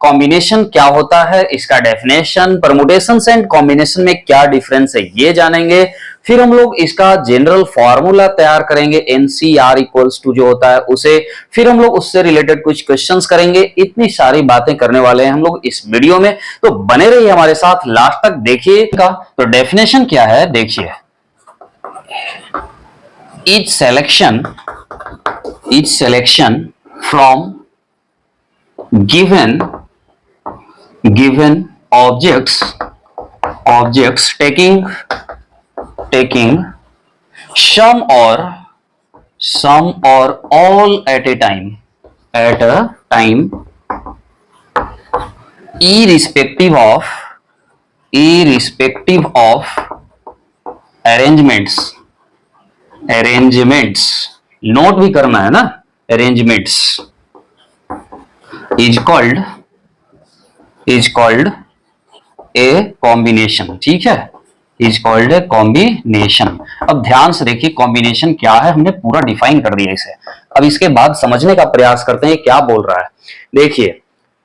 Combination क्या होता है, इसका डेफिनेशन, परमुटेशन एंड कॉम्बिनेशन में क्या डिफरेंस है ये जानेंगे। फिर हम लोग इसका जनरल फॉर्मूला तैयार करेंगे, एनसीआर इक्वल्स टू जो होता है उसे। फिर हम लोग उससे रिलेटेड कुछ क्वेश्चंस करेंगे। इतनी सारी बातें करने वाले हैं हम लोग इस वीडियो में, तो बने रहिए हमारे साथ, लास्ट तक देखिएगा। तो डेफिनेशन क्या है देखिए, each selection from given objects taking some or all at a time irrespective of arrangements, note भी करना है ना, arrangements is called a combination, ठीक है, is called a combination। अब ध्यान से देखिए कॉम्बिनेशन क्या है, हमने पूरा डिफाइन कर दिया इसे। अब इसके बाद समझने का प्रयास करते हैं क्या बोल रहा है। देखिए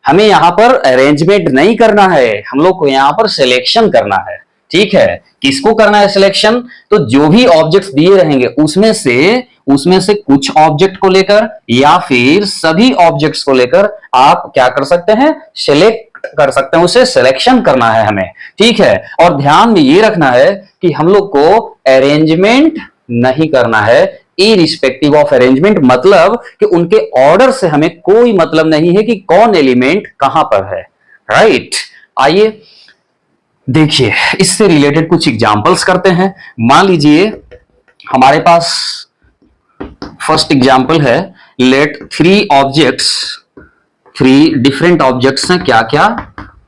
हमें यहां पर अरेंजमेंट नहीं करना है, हम लोग को यहां पर सिलेक्शन करना है, ठीक है। किसको करना है सिलेक्शन, तो जो भी ऑब्जेक्ट्स दिए रहेंगे उसमें से कुछ ऑब्जेक्ट को लेकर या फिर सभी ऑब्जेक्ट्स को लेकर आप क्या कर सकते हैं, सिलेक्ट कर सकते हैं, उसे सिलेक्शन करना है हमें, ठीक है। और ध्यान में ये रखना है कि हम लोग को अरेंजमेंट नहीं करना है, इरिस्पेक्टिव ऑफ अरेंजमेंट, मतलब कि उनके ऑर्डर से हमें कोई मतलब नहीं है कि कौन एलिमेंट कहां पर है, राइट। आइए देखिए इससे रिलेटेड कुछ एग्जांपल्स करते हैं। मान लीजिए हमारे पास फर्स्ट एग्जांपल है, लेट थ्री डिफरेंट ऑब्जेक्ट्स हैं, क्या क्या,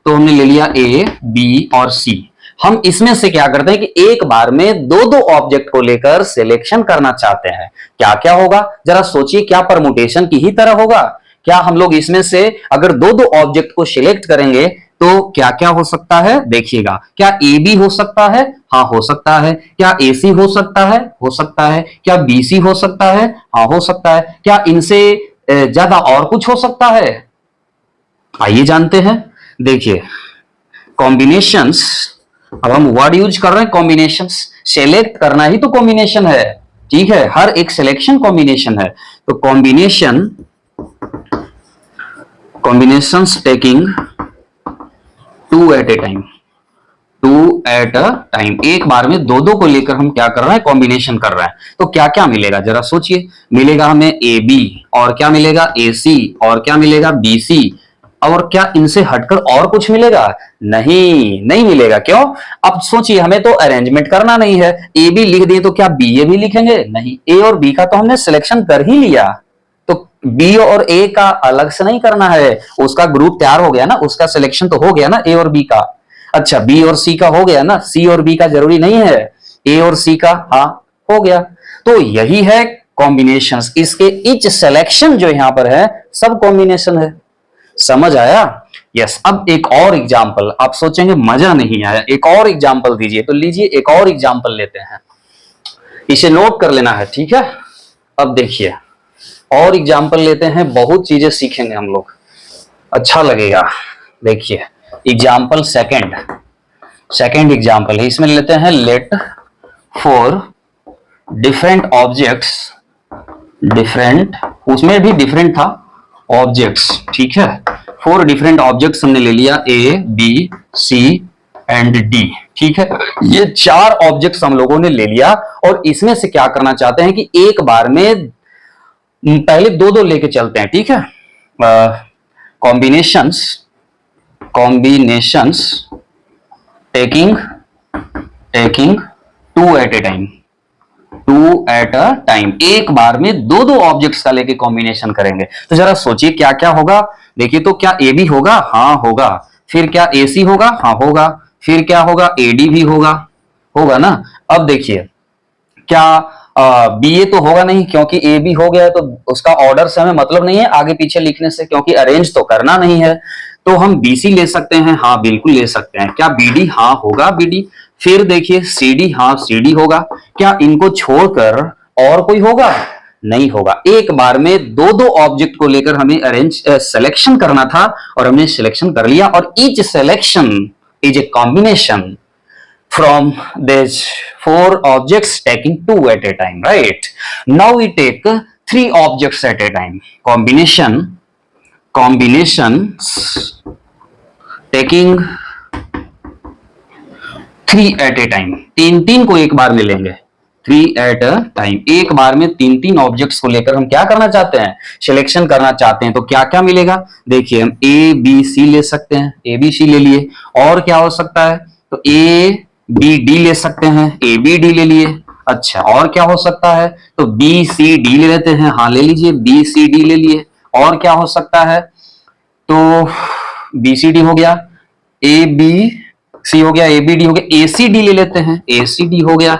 तो हमने ले लिया ए, बी और सी। हम इसमें से क्या करते हैं कि एक बार में दो ऑब्जेक्ट को लेकर सिलेक्शन करना चाहते हैं। क्या क्या होगा जरा सोचिए, क्या परमुटेशन की ही तरह होगा क्या? हम लोग इसमें से अगर दो ऑब्जेक्ट को सिलेक्ट करेंगे तो क्या क्या हो सकता है देखिएगा। क्या ए बी हो सकता है? हाँ हो सकता है। क्या ए सी हो सकता है? हो सकता है। क्या बी सी हो सकता है? हाँ हो सकता है। क्या इनसे ज्यादा और कुछ हो सकता है? आइए जानते हैं। देखिए कॉम्बिनेशंस, अब हम वर्ड यूज कर रहे हैं कॉम्बिनेशंस, सेलेक्ट करना ही तो कॉम्बिनेशन है, ठीक है, हर एक सिलेक्शन कॉम्बिनेशन है। तो combinations taking two at a time, एक बार में दो को लेकर हम क्या कर रहे हैं, कॉम्बिनेशन कर रहे हैं। तो क्या क्या मिलेगा जरा सोचिए, मिलेगा हमें ए बी, और क्या मिलेगा ए सी, और क्या मिलेगा बी सी, और क्या इनसे हटकर और कुछ मिलेगा? नहीं मिलेगा। क्यों? अब सोचिए हमें तो अरेंजमेंट करना नहीं है, ए बी लिख दिए तो क्या बी ए भी लिखेंगे? नहीं, ए और बी का तो हमने सिलेक्शन कर ही लिया, तो बी और ए का अलग से नहीं करना है, उसका ग्रुप तैयार हो गया ना, उसका सिलेक्शन तो हो गया ना ए और बी का। अच्छा बी और सी का हो गया ना, सी और बी का जरूरी नहीं है, ए और सी का हाँ हो गया। तो यही है कॉम्बिनेशंस, इसके ईच सिलेक्शन जो यहां पर है सब कॉम्बिनेशन है। समझ आया? यस। अब एक और एग्जांपल, आप सोचेंगे मजा नहीं आया, एक और एग्जांपल दीजिए, तो लीजिए एक और एग्जांपल लेते हैं, इसे नोट कर लेना है, ठीक है। अब देखिए और एग्जांपल लेते हैं, बहुत चीजें सीखेंगे हम लोग, अच्छा लगेगा। देखिए एग्जांपल सेकंड एग्जांपल है, इसमें लेते हैं लेट फॉर डिफरेंट ऑब्जेक्ट्स, उसमें भी डिफरेंट था ऑब्जेक्ट्स, ठीक है। 4 डिफरेंट ऑब्जेक्ट्स हमने ले लिया, A B C and D, ठीक है। ये 4 ऑब्जेक्ट्स हम लोगों ने ले लिया, और इसमें से क्या करना चाहते हैं कि एक बार में पहले दो लेके चलते हैं, ठीक है। Combinations taking two at a time, एक बार में दो ऑब्जेक्ट्स का लेके कॉम्बिनेशन करेंगे। तो जरा सोचिए क्या क्या होगा। देखिए तो क्या ए बी होगा? हाँ होगा। फिर क्या ए सी होगा? हाँ होगा। फिर क्या होगा? ए डी भी होगा ना। अब देखिए क्या बी ए तो होगा नहीं, क्योंकि ए बी हो गया है, तो उसका ऑर्डर से हमें मतलब नहीं है आगे पीछे लिखने से, क्योंकि अरेंज तो करना नहीं है। तो हम बी सी ले सकते हैं, हाँ बिल्कुल ले सकते हैं। क्या बी डी? हाँ होगा बी डी। फिर देखिए सी डी, हाँ सी डी होगा। क्या इनको छोड़कर और कोई होगा? नहीं होगा। एक बार में दो दो ऑब्जेक्ट को लेकर हमें अरेंज सिलेक्शन करना था और हमने सिलेक्शन कर लिया, और each selection is a combination from these four objects taking two at a time, right? Now we take three objects at a time. Combinations taking three at a time. तीन तीन को एक बार ले लेंगे, 3 at a time. एक बार में तीन तीन ऑब्जेक्ट्स को लेकर हम क्या करना चाहते हैं, सिलेक्शन करना चाहते हैं। तो क्या क्या मिलेगा, देखिए हम ए बी सी ले सकते हैं, ए बी सी ले लिए, और क्या हो सकता है, तो ए बी डी ले सकते हैं, ए बी डी ले लिए। अच्छा, और क्या हो सकता है, तो बी सी डी ले लेते हैं, हाँ ले लीजिए, बी सी डी ले लिए। और क्या हो सकता है, तो बी सी डी हो गया, ए बी सी हो गया, ए बी डी हो गया, ए सी डी ले लेते हैं, ए सी डी हो गया।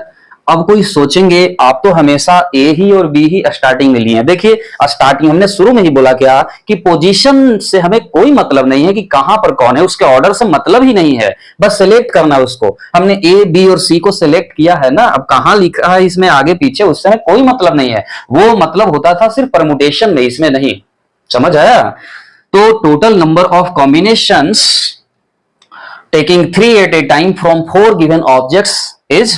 अब कोई सोचेंगे आप तो हमेशा ए ही और बी ही स्टार्टिंग में लिए हैं। देखिए स्टार्टिंग हमने शुरू में ही बोला क्या कि पोजीशन से हमें कोई मतलब नहीं है कि कहां पर कौन है, उसके ऑर्डर से मतलब ही नहीं है, बस सिलेक्ट करना है उसको। हमने ए बी और सी को सिलेक्ट किया है ना, अब कहां लिखा है इसमें आगे पीछे उससे हमें कोई मतलब नहीं है, वो मतलब होता था सिर्फ परमुटेशन में, इसमें नहीं। समझ आया? तो total number of combinations taking 3 at a time from 4 given objects is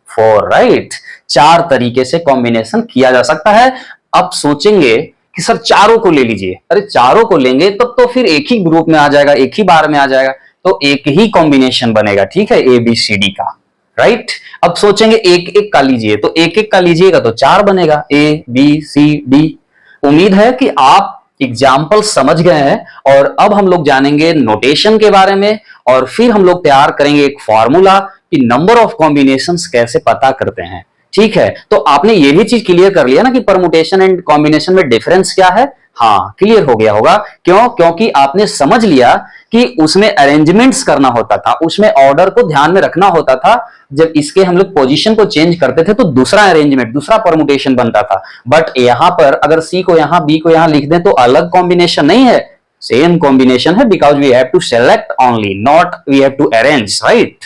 4, right? 4 तरीके से कॉम्बिनेशन किया जा सकता है। अब सोचेंगे कि सर चारों को ले लीजिए, अरे चारों को लेंगे तब तो फिर एक ही ग्रुप में आ जाएगा, एक ही बार में आ जाएगा, तो एक ही कॉम्बिनेशन बनेगा, ठीक है, ए बी सी डी का, राइट? अब सोचेंगे एक एक का लीजिए, तो एक एक का लीजिएगा तो 4 बनेगा, ए बी सी डी। उम्मीद है कि आप एग्जाम्पल समझ गए हैं, और अब हम लोग जानेंगे नोटेशन के बारे में, और फिर हम लोग तैयार करेंगे एक फॉर्मूला कि नंबर ऑफ कॉम्बिनेशंस कैसे पता करते हैं, ठीक है? तो आपने ये भी चीज क्लियर कर लिया ना कि परमुटेशन एंड कॉम्बिनेशन में डिफरेंस क्या है। हाँ, क्लियर हो गया होगा। क्यों? क्योंकि आपने समझ लिया कि उसमें अरेंजमेंट्स करना होता था, उसमें ऑर्डर को ध्यान में रखना होता था। जब इसके हम लोग पोजीशन को चेंज करते थे तो दूसरा अरेंजमेंट, दूसरा परमुटेशन बनता था। बट यहां पर अगर सी को यहां बी को यहां लिख दें तो अलग कॉम्बिनेशन नहीं है, सेम कॉम्बिनेशन है, because we have to select only, not we have to arrange, right?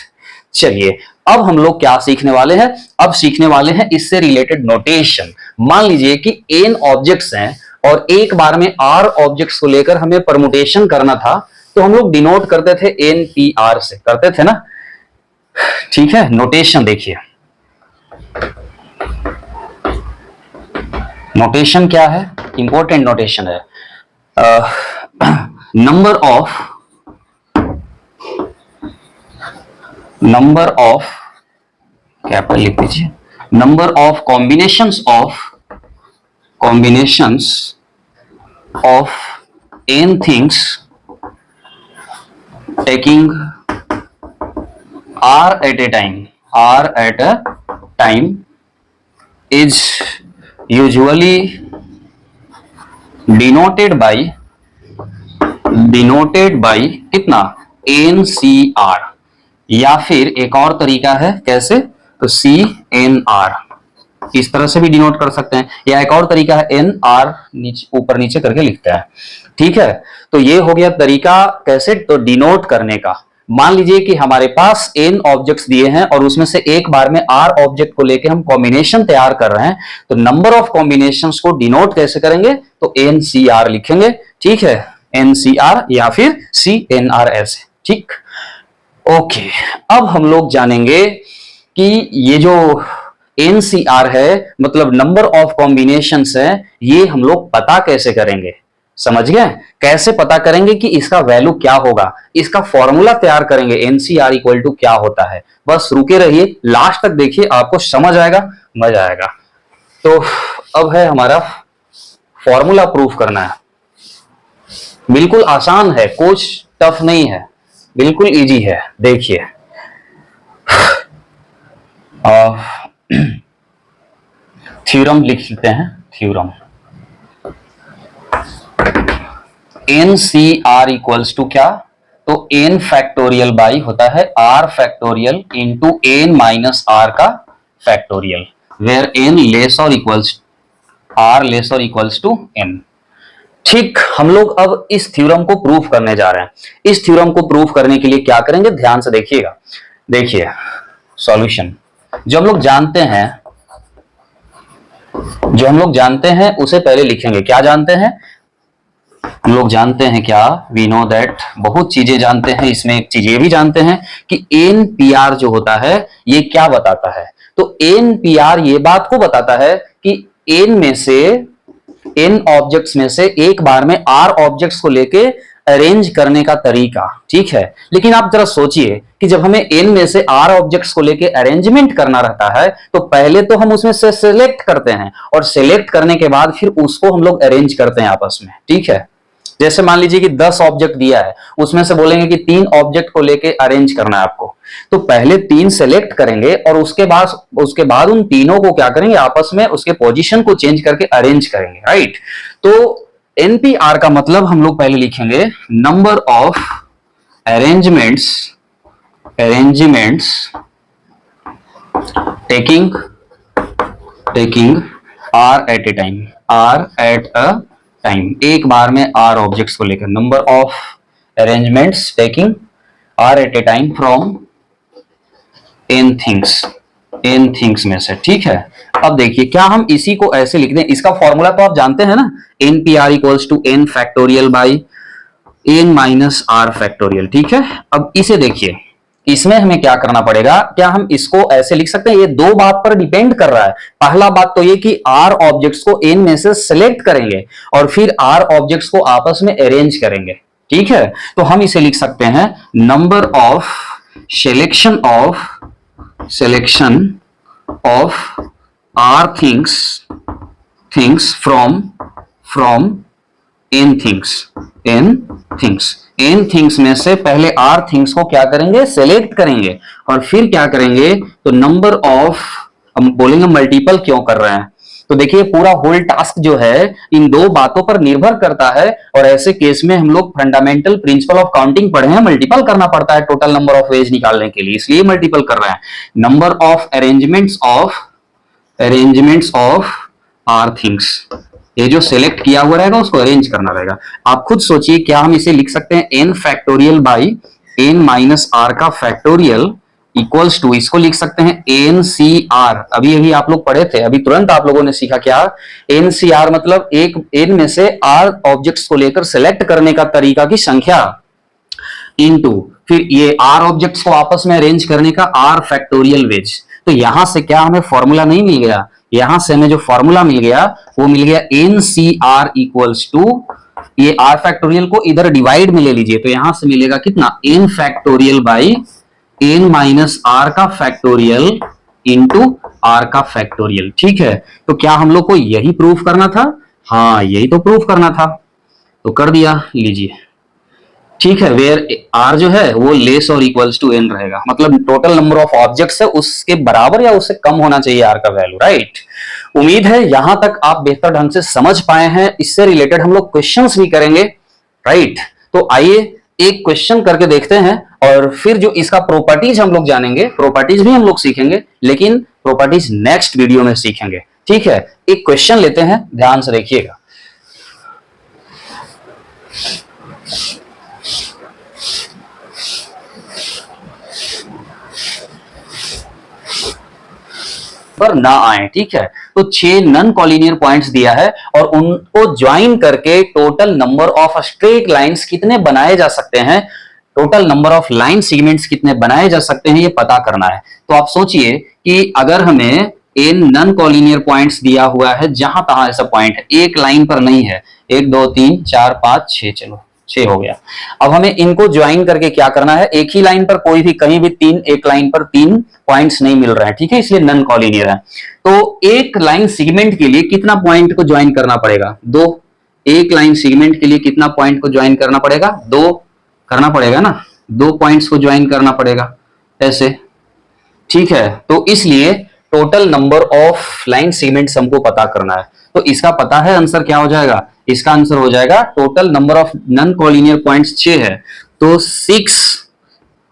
चलिए अब हम लोग क्या सीखने वाले हैं, अब सीखने वाले हैं इससे रिलेटेड नोटेशन। मान लीजिए कि n ऑब्जेक्ट्स हैं और एक बार में r ऑब्जेक्ट्स को लेकर हमें परमुटेशन करना था, तो हम लोग डिनोट करते थे NPR से, करते थे ना, ठीक है? नोटेशन देखिए, नोटेशन क्या है, इंपॉर्टेंट नोटेशन है। नंबर ऑफ क्या पर लिख दीजिए, number of combinations of n things taking r at a time is usually denoted by कितना, NCR, या फिर एक और तरीका है कैसे, तो CNR, इस तरह से भी डिनोट कर सकते हैं, या एक और तरीका है NR, नीचे ऊपर नीचे करके लिखता है, ठीक है? तो ये हो गया तरीका कैसे, तो डिनोट करने का। मान लीजिए कि हमारे पास n ऑब्जेक्ट्स दिए हैं और उसमें से एक बार में r ऑब्जेक्ट को लेके हम कॉम्बिनेशन तैयार कर रहे हैं, तो नंबर ऑफ कॉम्बिनेशंस को डिनोट कैसे करेंगे, तो NCR लिखेंगे, ठीक है? NCR या फिर CNR ऐसे, ठीक? ओके, अब हम लोग जानेंगे कि ये जो NCR है मतलब नंबर ऑफ कॉम्बिनेशंस है, ये हम लोग पता कैसे करेंगे, समझ गए? कैसे पता करेंगे कि इसका वैल्यू क्या होगा, इसका फॉर्मूला तैयार करेंगे, NCR इक्वल टू क्या होता है। बस रुके रहिए, लास्ट तक देखिए, आपको समझ आएगा, मजा आएगा। तो अब है हमारा फॉर्मूला प्रूफ करना है, बिल्कुल आसान है, कुछ टफ नहीं है, बिल्कुल इजी है। देखिए थ्योरम लिख लेते हैं, थ्योरम NCR इक्वल्स टू क्या, तो n फैक्टोरियल बाई होता है r factorial into n minus r का फैक्टोरियल, वेयर n लेस और इक्वल्स r लेस और इक्वल्स टू n। ठीक, हम लोग अब इस थ्योरम को प्रूफ करने जा रहे हैं। इस थ्योरम को प्रूफ करने के लिए क्या करेंगे, ध्यान से देखिएगा। देखिए सॉल्यूशन, जो हम लोग जानते हैं जो हम लोग जानते हैं उसे पहले लिखेंगे। क्या जानते हैं हम लोग? जानते हैं क्या? वी नो दैट, बहुत चीजें जानते हैं। इसमें एक चीज ये भी जानते हैं कि एनपीआर जो होता है ये क्या बताता है। तो एनपीआर ये बात को बताता है कि एन में से, एन ऑब्जेक्ट्स में से एक बार में आर ऑब्जेक्ट्स को लेके अरेंज करने का तरीका। ठीक है, लेकिन आप जरा सोचिए कि जब हमें एन में से आर ऑब्जेक्ट्स को लेके अरेंजमेंट करना रहता है तो पहले तो हम उसमें से सिलेक्ट करते हैं और सिलेक्ट करने के बाद फिर उसको हम लोग अरेंज करते हैं आपस में। ठीक है, जैसे मान लीजिए कि 10 ऑब्जेक्ट दिया है, उसमें से बोलेंगे कि 3 ऑब्जेक्ट को लेके अरेंज करना है आपको, तो पहले 3 सेलेक्ट करेंगे और उसके बाद उन तीनों को क्या करेंगे, आपस में उसके पोजीशन को चेंज करके अरेंज करेंगे। राइट, तो एनपीआर का मतलब हम लोग पहले लिखेंगे number of arrangements taking r at a time, एक बार में आर ऑब्जेक्ट्स को लेकर, number of arrangements taking r at a time from n things में से। ठीक है, अब देखिए क्या हम इसी को ऐसे लिख दें, इसका फॉर्मूला तो आप जानते हैं ना, n P r equals to n factorial by n minus r factorial. ठीक है, अब इसे देखिए, इसमें हमें क्या करना पड़ेगा, क्या हम इसको ऐसे लिख सकते हैं? ये दो बात पर डिपेंड कर रहा है। पहला बात तो ये कि आर ऑब्जेक्ट्स को एन में से सिलेक्ट करेंगे और फिर आर ऑब्जेक्ट्स को आपस में अरेंज करेंगे। ठीक है, तो हम इसे लिख सकते हैं number of selection of r things from n things में से पहले आर थिंग्स को क्या करेंगे, सेलेक्ट करेंगे और फिर क्या करेंगे, तो नंबर ऑफ, हम बोलेंगे मल्टीपल क्यों कर रहे हैं, तो देखिए पूरा होल टास्क जो है इन दो बातों पर निर्भर करता है और ऐसे केस में हम लोग फंडामेंटल प्रिंसिपल ऑफ काउंटिंग पढ़े हैं, मल्टीपल करना पड़ता है टोटल नंबर ऑफ वेज निकालने के लिए, इसलिए मल्टीपल कर रहे हैं। Number of arrangements of r things, ये जो सिलेक्ट किया हुआ रहेगा उसको अरेंज करना रहेगा। आप खुद सोचिए, क्या हम इसे लिख सकते हैं n factorial by n minus r का फैक्टोरियल इक्वल्स टू, इसको लिख सकते हैं एन सी आर। अभी आप लोग पढ़े थे, अभी तुरंत आप लोगों ने सीखा क्या, एन सी आर मतलब एक एन में से आर ऑब्जेक्ट्स को लेकर सिलेक्ट करने का तरीका की संख्या इनटू फिर ये आर ऑब्जेक्ट्स को आपस में अरेंज करने का आर फैक्टोरियल वेज। तो यहां से क्या हमें फॉर्मूला नहीं मिल गया, यहां से हमें जो फॉर्मूला मिल गया वो मिल गया n C r equals to, ये आर फैक्टोरियल को इधर डिवाइड में ले लीजिए तो यहां से मिलेगा कितना, n factorial by n minus r का फैक्टोरियल इंटू आर का फैक्टोरियल। ठीक है, तो क्या हम लोग को यही प्रूफ करना था? हाँ, यही तो प्रूफ करना था, तो कर दिया, लीजिए। ठीक है, वेयर आर जो है वो लेस और इक्वल्स टू एन रहेगा, मतलब टोटल नंबर ऑफ ऑब्जेक्ट्स है उसके बराबर या उससे कम होना चाहिए आर का वैल्यू। राइट, उम्मीद है यहां तक आप बेहतर ढंग से समझ पाए हैं। इससे रिलेटेड हम लोग क्वेश्चंस भी करेंगे। राइट, तो आइए एक क्वेश्चन करके देखते हैं और फिर जो इसका प्रॉपर्टीज हम लोग जानेंगे, प्रॉपर्टीज भी हम लोग सीखेंगे लेकिन प्रॉपर्टीज नेक्स्ट वीडियो में सीखेंगे। ठीक है, एक क्वेश्चन लेते हैं, ध्यान से देखिएगा। पर ना आए। ठीक है, तो 6 नॉन कॉलिनियर पॉइंट्स दिया है और उनको ज्वाइन करके total number of straight lines कितने बनाए जा सकते हैं, total number of line segments कितने बनाए जा सकते हैं, ये पता करना है। तो आप सोचिए कि अगर हमें n नॉन कॉलिनियर पॉइंट्स दिया हुआ है, जहां तहां ऐसा पॉइंट है, एक लाइन पर नहीं है, 1 2 3 4 5 6, चलो 6 हो गया। अब हमें इनको ज्वाइन करके क्या करना है, एक ही लाइन पर कोई भी कहीं भी एक लाइन पर 3 पॉइंट्स नहीं मिल रहा है। ठीक है, इसलिए नॉन कॉलिनियर है। तो एक लाइन सेगमेंट के लिए कितना पॉइंट को ज्वाइन करना पड़ेगा, 2। एक लाइन सेगमेंट के लिए कितना पॉइंट को ज्वाइन करना पड़ेगा, 2 करना पड़ेगा ना, 2 पॉइंट्स को ज्वाइन करना पड़ेगा ऐसे। ठीक है, तो इसलिए total number of line segments हमको पता करना है। तो इसका पता है आंसर क्या हो जाएगा, इसका आंसर हो जाएगा total number of non collinear points 6 है, तो 6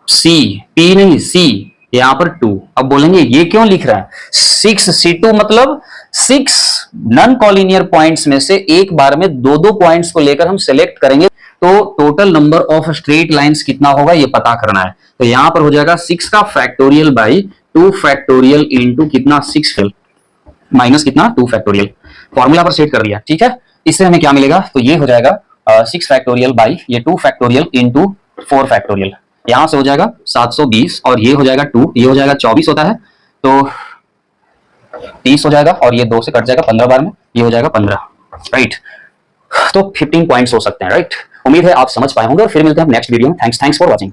सी, पी नहीं सी, यहां पर 2। अब बोलेंगे ये क्यों लिख रहा है, 6 C2 मतलब 6 नॉन कॉलिनियर पॉइंट्स में से एक बार में 2 पॉइंट्स को लेकर हम सिलेक्ट करेंगे, तो total number of straight lines कितना होगा ये पता करना है। तो यहां पर हो जाएगा 6 का फैक्टोरियल बाई 2 फैक्टोरियल इंटू कितना, 6 माइनस कितना 2 फैक्टोरियल, फॉर्मूला पर सेट कर दिया, ठीक है। इससे हमें क्या मिलेगा, तो ये हो जाएगा 6 फैक्टोरियल बाई ये 2 फैक्टोरियल इंटू 4 फैक्टोरियल, यहां से हो जाएगा 720 और ये हो जाएगा 2, ये हो जाएगा 24 होता है तो 30 हो जाएगा और ये 2 से कट जाएगा 15 बार में, ये हो जाएगा 15, राइट। तो 15 पॉइंट्स हो सकते हैं, राइट। उम्मीद है आप समझ पाए होंगे और फिर मिलते हैं नेक्स्ट वीडियो में। Thanks for watching.